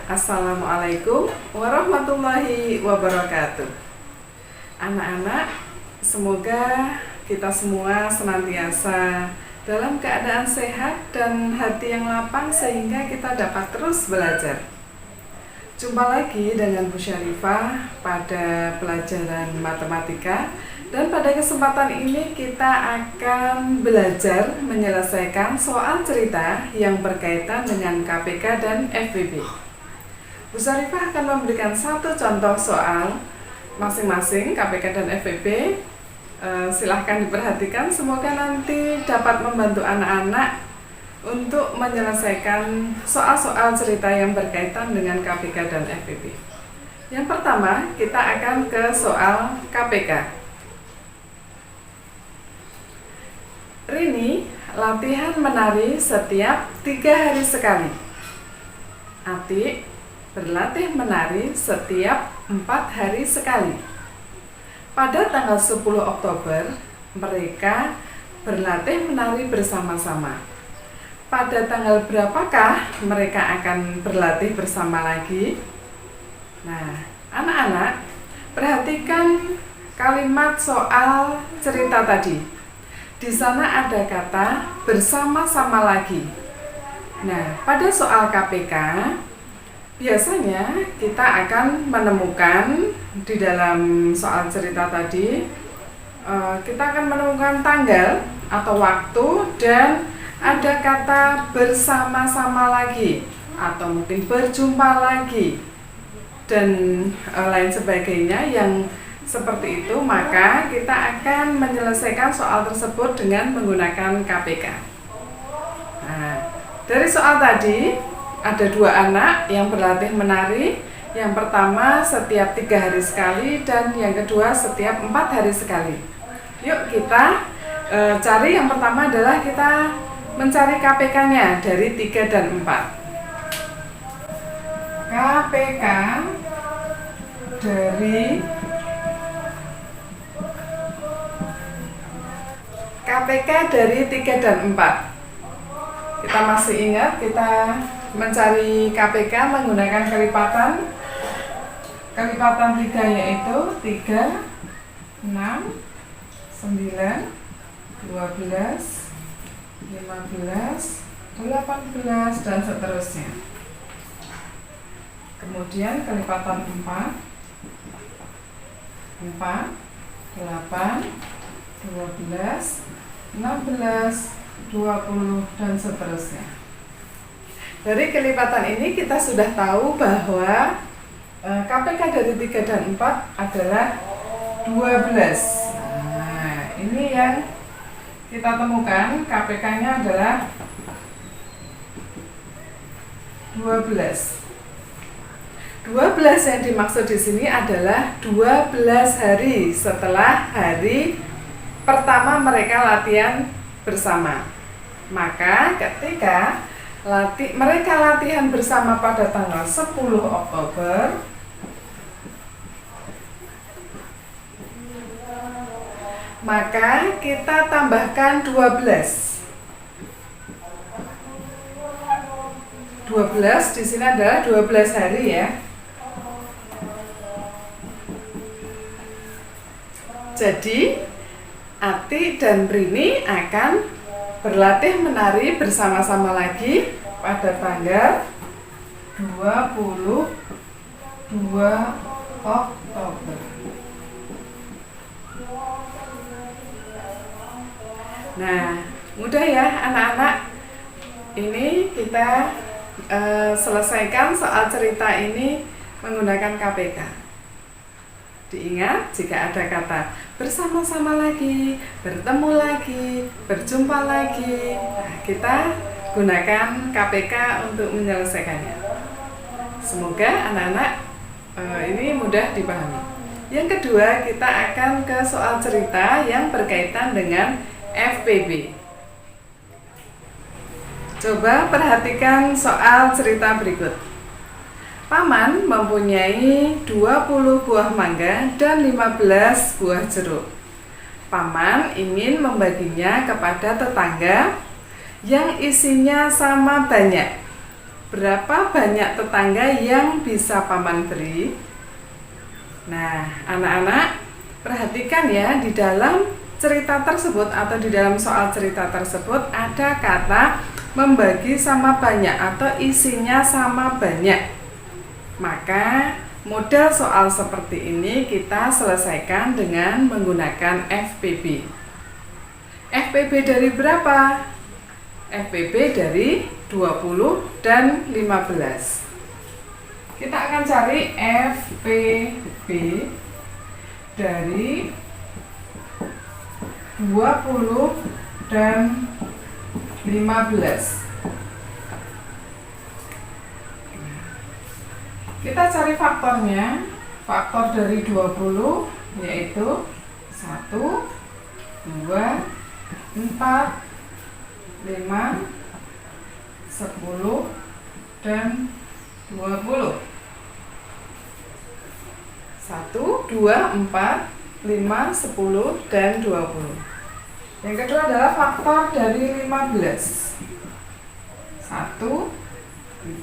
Assalamualaikum warahmatullahi wabarakatuh. Anak-anak, semoga kita semua senantiasa dalam keadaan sehat dan hati yang lapang sehingga kita dapat terus belajar. Jumpa lagi dengan Bu Syarifah pada pelajaran matematika, dan pada kesempatan ini kita akan belajar menyelesaikan soal cerita yang berkaitan dengan KPK dan FPB. Bu Syarifah akan memberikan satu contoh soal masing-masing KPK dan FPB. Silahkan diperhatikan, semoga nanti dapat membantu anak-anak untuk menyelesaikan soal-soal cerita yang berkaitan dengan KPK dan FPB. Yang pertama, kita akan ke soal KPK. Rini latihan menari setiap 3 hari sekali. Atik berlatih menari setiap 4 hari sekali. Pada tanggal 10 Oktober, mereka berlatih menari bersama-sama. Pada tanggal berapakah mereka akan berlatih bersama lagi? Nah, anak-anak, perhatikan kalimat soal cerita tadi. Di sana ada kata bersama-sama lagi. Nah, pada soal KPK, biasanya kita akan menemukan di dalam soal cerita tadi, kita akan menemukan tanggal atau waktu dan ada kata bersama-sama lagi atau mungkin berjumpa lagi dan lain sebagainya yang seperti itu. Maka kita akan menyelesaikan soal tersebut dengan menggunakan KPK. Nah, dari soal tadi ada 2 anak yang berlatih menari. Yang pertama setiap 3 hari sekali dan yang kedua setiap 4 hari sekali. Yuk kita cari. Yang pertama adalah kita mencari KPK-nya dari 3 dan 4. KPK dari 3 dan 4. Kita masih ingat kita mencari KPK menggunakan kelipatan. Kelipatan 3 yaitu 3, 6, 9, 12, 15, 18, dan seterusnya. Kemudian kelipatan 4, 8, 12, 16, 20, dan seterusnya. Dari kelipatan ini kita sudah tahu bahwa KPK dari 3 dan 4 adalah 12. Nah, ini yang kita temukan, KPK-nya adalah 12. 12 yang dimaksud di sini adalah 12 hari setelah hari pertama mereka latihan bersama. Maka ketika mereka latihan bersama pada tanggal 10 Oktober, maka kita tambahkan 12. 12 di sini adalah 12 hari ya. Jadi Ati dan Rini akan berlatih menari bersama-sama lagi pada tanggal 22 Oktober. Nah, mudah ya anak-anak. Ini kita selesaikan soal cerita ini menggunakan KPK. Diingat, jika ada kata bersama-sama lagi, bertemu lagi, berjumpa lagi, nah, kita gunakan KPK untuk menyelesaikannya. Semoga anak-anak ini mudah dipahami. Yang kedua, kita akan ke soal cerita yang berkaitan dengan FPB. Coba perhatikan soal cerita berikut. Paman mempunyai 20 buah mangga dan 15 buah jeruk. Paman ingin membaginya kepada tetangga yang isinya sama banyak. berapa banyak tetangga yang bisa paman beri? Nah, anak-anak perhatikan ya, di dalam cerita tersebut atau di dalam soal cerita tersebut ada kata membagi sama banyak atau isinya sama banyak. Maka model soal seperti ini kita selesaikan dengan menggunakan FPB. FPB dari berapa? FPB dari 20 dan 15. Kita akan cari FPB dari 20 dan 15. Kita cari faktornya. Faktor dari 20 yaitu 1, 2, 4, 5, 10, dan 20. 1, 2, 4, 5, 10, dan 20. Yang kedua adalah faktor dari 15. 1,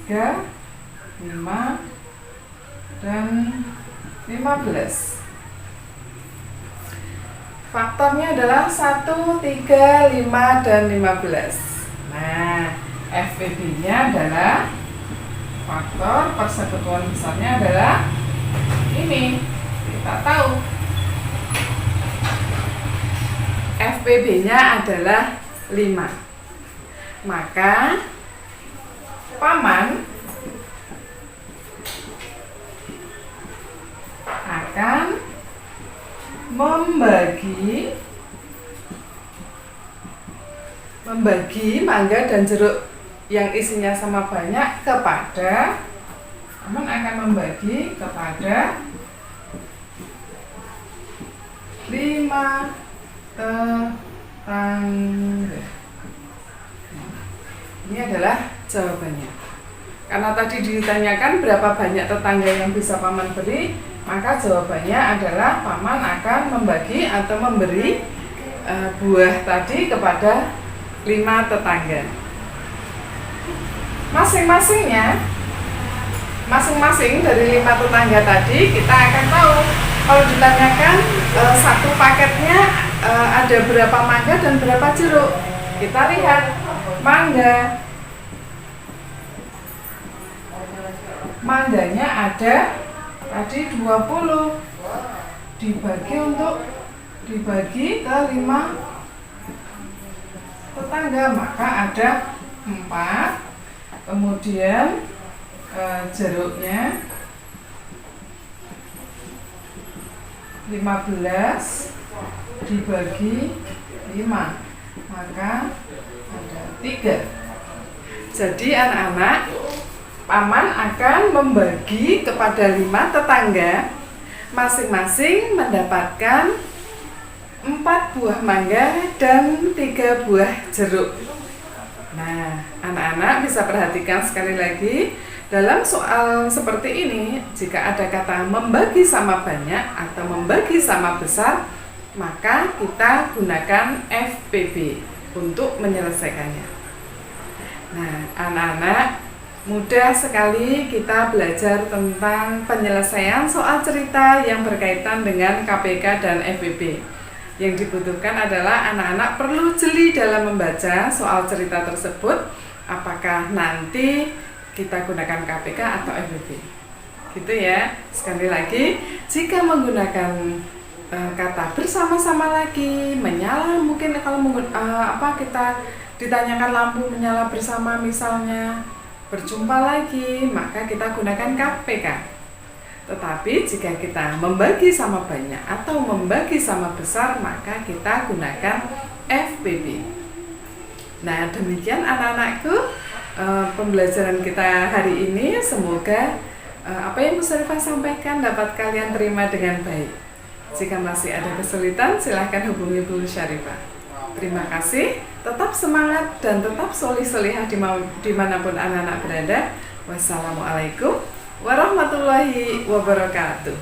3, 5, dan 15. Faktornya adalah 1, 3, 5, dan 15. Nah, FPB-nya adalah faktor persekutuan besarnya adalah ini. Kita tahu FPB-nya adalah 5. Maka paman akan membagi mangga dan jeruk yang isinya sama banyak kepada paman akan membagi kepada 5 tetangga. Ini adalah jawabannya. Karena tadi ditanyakan berapa banyak tetangga yang bisa paman beri, maka jawabannya adalah paman akan membagi atau memberi buah tadi kepada 5 tetangga. Masing-masing dari 5 tetangga tadi kita akan tahu. Kalau ditanyakan satu paketnya ada berapa mangga dan berapa jeruk, kita lihat mangganya ada tadi 20 dibagi ke 5 tetangga, maka ada 4. Kemudian jeruknya 15 dibagi 5, maka ada 3. Jadi anak-anak, paman akan membagi kepada 5 tetangga, masing-masing mendapatkan 4 buah mangga dan 3 buah jeruk. Nah, anak-anak bisa perhatikan sekali lagi, dalam soal seperti ini, jika ada kata membagi sama banyak atau membagi sama besar, maka kita gunakan FPB untuk menyelesaikannya. Nah, anak-anak, mudah sekali kita belajar tentang penyelesaian soal cerita yang berkaitan dengan KPK dan FPB. Yang dibutuhkan adalah anak-anak perlu jeli dalam membaca soal cerita tersebut, apakah nanti kita gunakan KPK atau FPB. Gitu ya. Sekali lagi, jika menggunakan kata bersama-sama lagi, menyala, mungkin kalau kita ditanyakan lampu menyala bersama misalnya, berjumpa lagi, maka kita gunakan KPK. Tetapi jika kita membagi sama banyak atau membagi sama besar, maka kita gunakan FPB. Nah, demikian anak-anakku pembelajaran kita hari ini. Semoga apa yang Musarifah sampaikan dapat kalian terima dengan baik. Jika masih ada kesulitan, silahkan hubungi Bu Syarifah. Terima kasih, tetap semangat dan tetap solih-solihah dimanapun anak-anak berada. Wassalamualaikum warahmatullahi wabarakatuh.